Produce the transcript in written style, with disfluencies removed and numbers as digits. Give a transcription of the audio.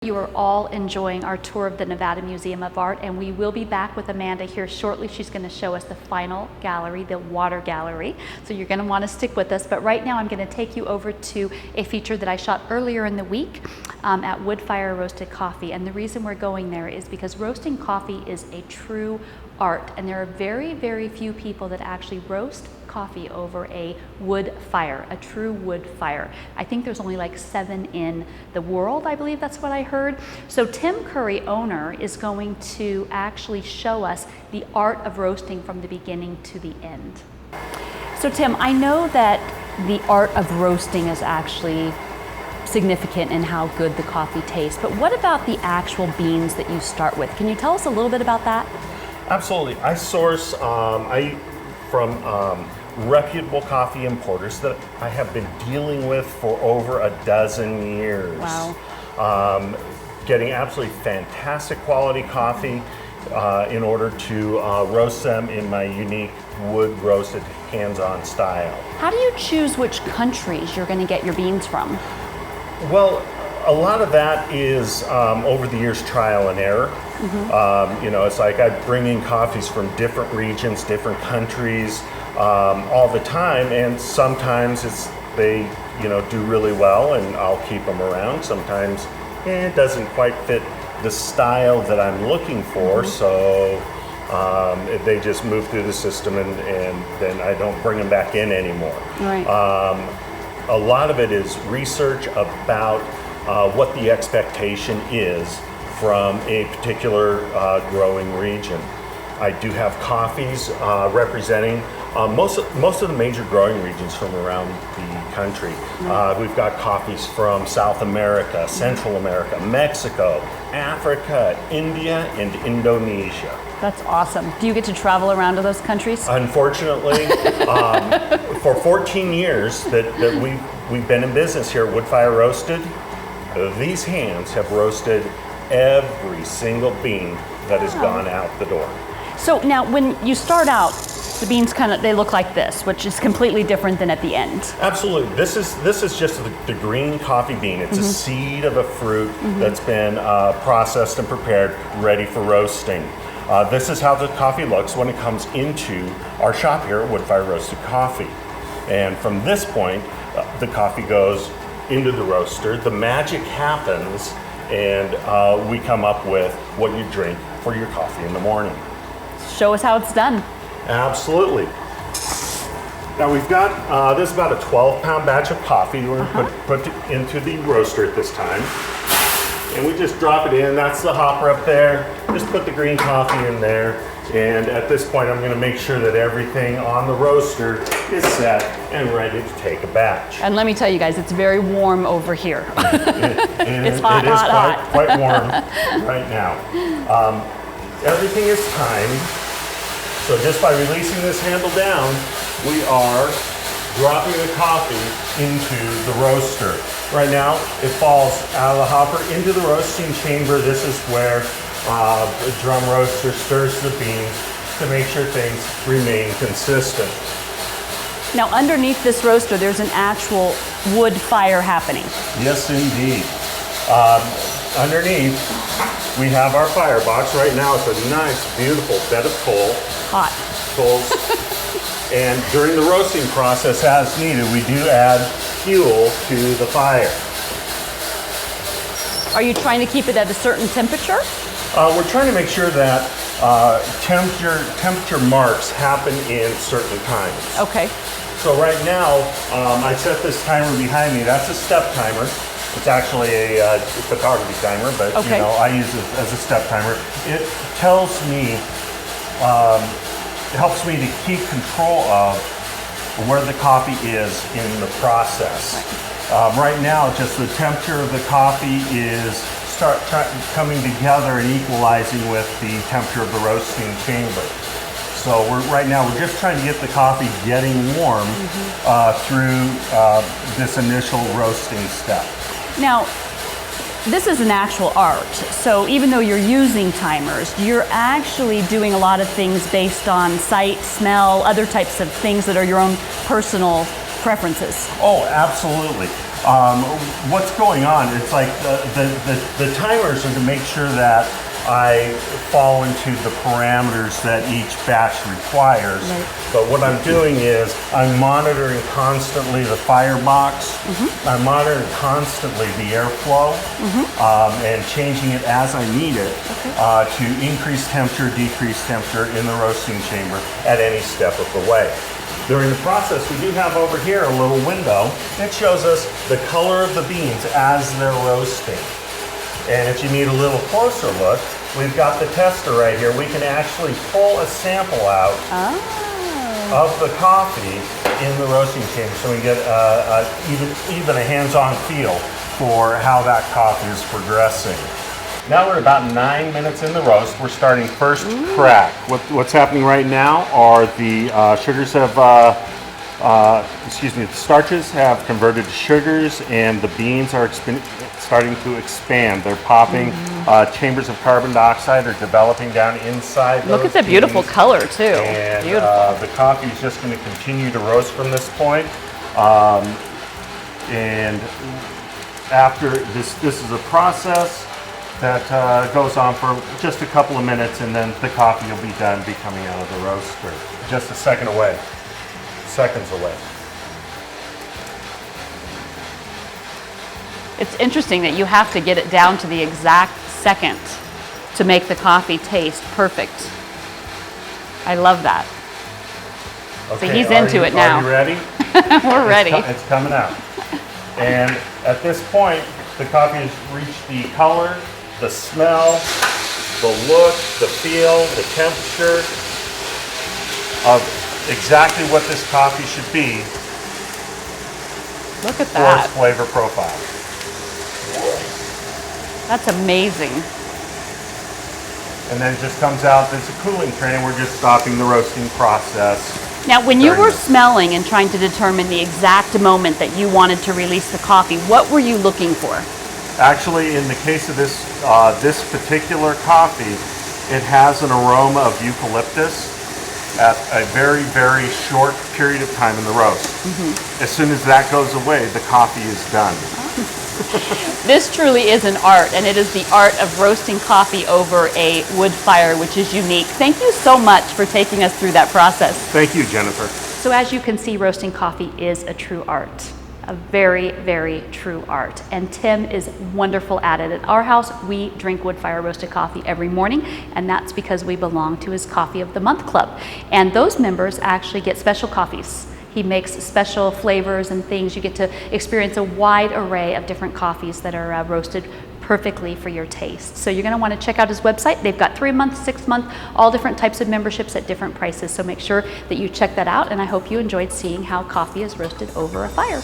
You are all enjoying our tour of the Nevada Museum of Art, and we will be back with Amanda here shortly. She's going to show us the final gallery, the water gallery. So you're going to want to stick with us. But right now I'm going to take you over to a feature that I shot earlier in the week at Wood Fire Roasted Coffee. And the reason we're going there is because roasting coffee is a true art, and there are very, very few people that actually roast coffee over a wood fire, a true wood fire. I think there's only like 7 in the world, I believe that's what I heard. So Tim Curry, owner, is going to actually show us the art of roasting from the beginning to the end. So Tim, I know that the art of roasting is actually significant in how good the coffee tastes, but what about the actual beans that you start with? Can you tell us a little bit about that? Absolutely. I source from reputable coffee importers that I have been dealing with for over a dozen years. Wow. Getting absolutely fantastic quality coffee in order to roast them in my unique wood roasted hands-on style. How do you choose which countries you're going to get your beans from? Well, a lot of that is over the years trial and error. Mm-hmm. It's like I bring in coffees from different regions, different countries all the time, and sometimes they do really well and I'll keep them around. Sometimes it doesn't quite fit the style that I'm looking for, mm-hmm. so they just move through the system and then I don't bring them back in anymore. Right. A lot of it is research about what the expectation is from a particular growing region. I do have coffees representing most of the major growing regions from around the country. We've got coffees from South America, Central America, Mexico, Africa, India, and Indonesia. That's awesome. Do you get to travel around to those countries? Unfortunately, for 14 years that we've been in business here at Wood Fire Roasted, these hands have roasted every single bean that has gone out the door. So now when you start out, the beans they look like this, which is completely different than at the end. Absolutely. This is just the green coffee bean. It's mm-hmm. a seed of a fruit mm-hmm. that's been processed and prepared, ready for roasting. This is how the coffee looks when it comes into our shop here at Wood Fire Roasted Coffee. And from this point, the coffee goes into the roaster, the magic happens, and we come up with what you drink for your coffee in the morning. Show us how it's done. Absolutely. Now we've got, this is about a 12-pound batch of coffee we're going to put into the roaster at this time. And we just drop it in, that's the hopper up there. Just put the green coffee in there. And at this point, I'm going to make sure that everything on the roaster is set and ready to take a batch. And let me tell you guys, it's very warm over here. It's hot, it is hot. quite warm right now. Everything is timed. So just by releasing this handle down, we are dropping the coffee into the roaster. Right now, it falls out of the hopper into the roasting chamber. This is where the drum roaster stirs the beans to make sure things remain consistent. Now underneath this roaster, there's an actual wood fire happening. Yes, indeed. Underneath, we have our firebox. Right now, it's a nice, beautiful bed of coal. Hot. Coals. And during the roasting process, as needed, we do add fuel to the fire. Are you trying to keep it at a certain temperature? We're trying to make sure that temperature marks happen in certain times. Okay. So right now, I set this timer behind me. That's a step timer. It's actually a photography timer, but okay. I use it as a step timer. It tells me, it helps me to keep control of where the coffee is in the process. Right now, just the temperature of the coffee is coming together and equalizing with the temperature of the roasting chamber. So right now we're just trying to get the coffee getting warm mm-hmm. Through this initial roasting step. Now, this is an actual art, so even though you're using timers, you're actually doing a lot of things based on sight, smell, other types of things that are your own personal preferences. Oh, absolutely. What's going on? It's like the timers are to make sure that I fall into the parameters that each batch requires. Right. But what I'm doing is I'm monitoring constantly the firebox. I'm monitoring constantly the airflow and changing it as I need it to increase temperature, decrease temperature in the roasting chamber at any step of the way. During the process, we do have over here a little window that shows us the color of the beans as they're roasting. And if you need a little closer look, we've got the tester right here. We can actually pull a sample out of the coffee in the roasting chamber, so we get even a hands-on feel for how that coffee is progressing. Now we're about 9 minutes in the roast. We're starting first crack. What's happening right now are the sugars have, the starches have converted to sugars, and the beans are starting to expand. They're popping. Chambers of carbon dioxide are developing down inside. Look at the beautiful color too. And beautiful. The coffee is just going to continue to roast from this point. And after this is a process that goes on for just a couple of minutes, and then the coffee will be done, be coming out of the roaster. Just a second away, seconds away. It's interesting that you have to get it down to the exact second to make the coffee taste perfect. I love that. Okay, so he's into it now. Are you ready? We're ready. It's coming out. And at this point, the coffee has reached the color, the smell, the look, the feel, the temperature of exactly what this coffee should be. Look at For that. its flavor profile. That's amazing. And then it just comes out, there's a cooling train, and we're just stopping the roasting process. Now, when you were smelling and trying to determine the exact moment that you wanted to release the coffee, what were you looking for? Actually, in the case of this this particular coffee, it has an aroma of eucalyptus at a very, very short period of time in the roast. As soon as that goes away, the coffee is done. This truly is an art, and it is the art of roasting coffee over a wood fire, which is unique. Thank you so much for taking us through that process. Thank you, Jennifer. So as you can see, roasting coffee is a true art. A very, very true art. And Tim is wonderful at it. At our house, we drink wood fire roasted coffee every morning, and that's because we belong to his Coffee of the Month Club. And those members actually get special coffees. He makes special flavors and things. You get to experience a wide array of different coffees that are roasted perfectly for your taste. So you're going to want to check out his website. They've got 3-month, 6-month, all different types of memberships at different prices. So make sure that you check that out, and I hope you enjoyed seeing how coffee is roasted over a fire.